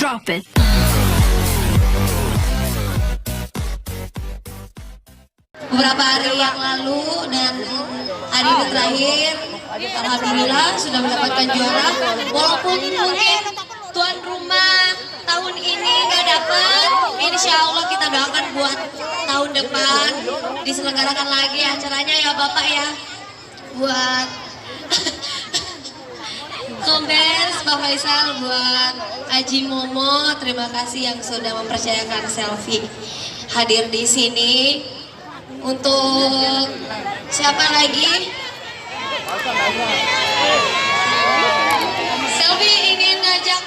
Drop it. Beberapa hari yang lalu dan hari ini terakhir, alhamdulillah sudah mendapatkan juara. Walaupun mungkin tuan rumah tahun ini nggak dapat, insya Allah kita doakan buat tahun depan diselenggarakan lagi acaranya ya Bapak ya. Buat Kombes, Pak Faisal, buat Aji Momo, terima kasih yang sudah mempercayakan selfie hadir di sini. Untuk siapa lagi? Selfie ingin ngajak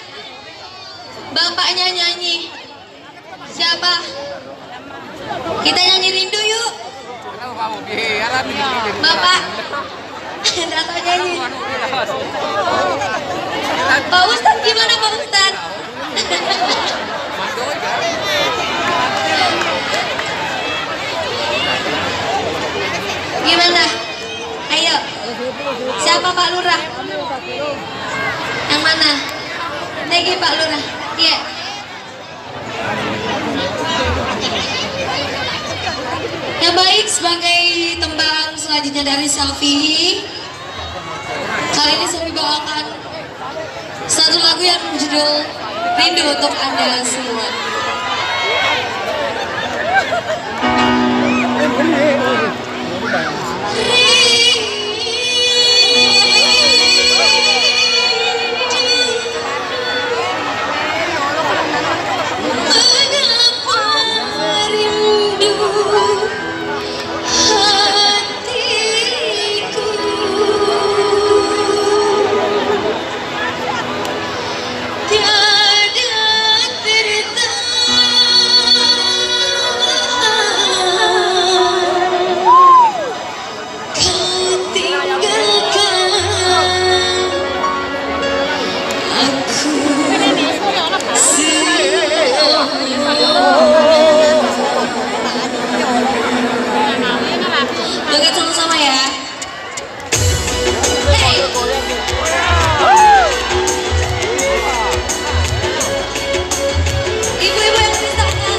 bapaknya nyanyi. Siapa? Kita nyanyi rindu yuk. Bapak, nggak tahu nyanyi. Pak Ustadz gimana Pak Ustadz? Gimana? Ayo. Siapa Pak Lurah? Yang mana? Negi Pak Lurah. Iya. Yang baik sebagai tembang selanjutnya dari selfie. Kali ini saya bawakan satu lagu yang berjudul Rindu untuk Anda semua. Joget sama-sama ya. Hey. Ibu-ibu yang di sana.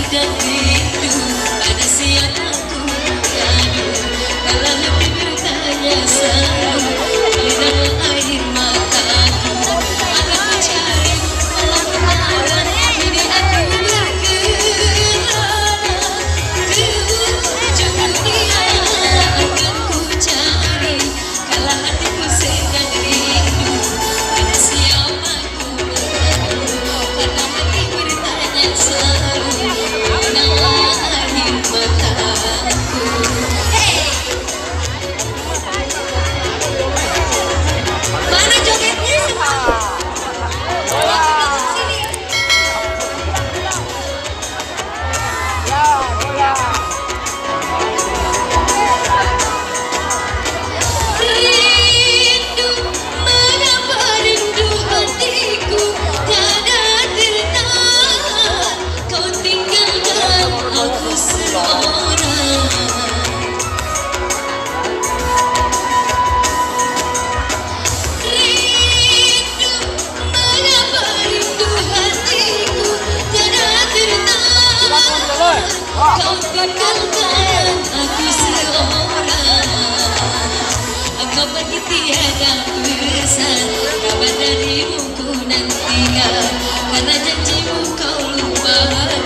Dan rindu pada siapku mengadu. Kalau hati bertanya selalu lidah air mataku. Akan mencari walau kemana ini aku berkelana. Ke ujung dunia akan ku cari. Kalau hatiku sedang rindu pada siapku mengadu. Karena hati bertanya selalu mana jogetnya semua? Rindu, mengapa rindu hatiku tiada tertahan. Kau tinggalkan aku seorang. Rindu, mengapa rindu hatiku tiada tertahan. Kau tinggalkan aku seorang. Kau pergi tiada pesan, kabar darimu ku nantikan. Karena janjimu kau lupakan,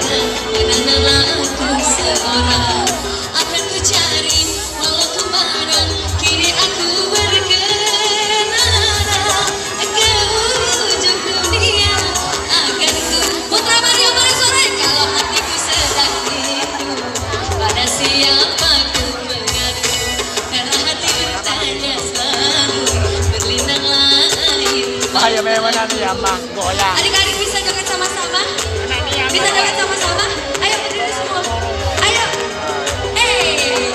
menanamlah aku seorang. Akan ku cari walau kemana, kini aku berkelana. Ke ujung dunia akan ku putra Maria mari sore. Kalau hatiku sedang rindu pada siapa ku mengadu. Karena hati bertanya selalu berlindanglah air. Bahaya memang nanti ya mak goyang. Adik-adik bisa joget sama-sama? Bisa joget sama-sama? Ayo berdiri semua. Ayo. Hey.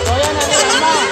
Goyang nanti ya mak.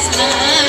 Asma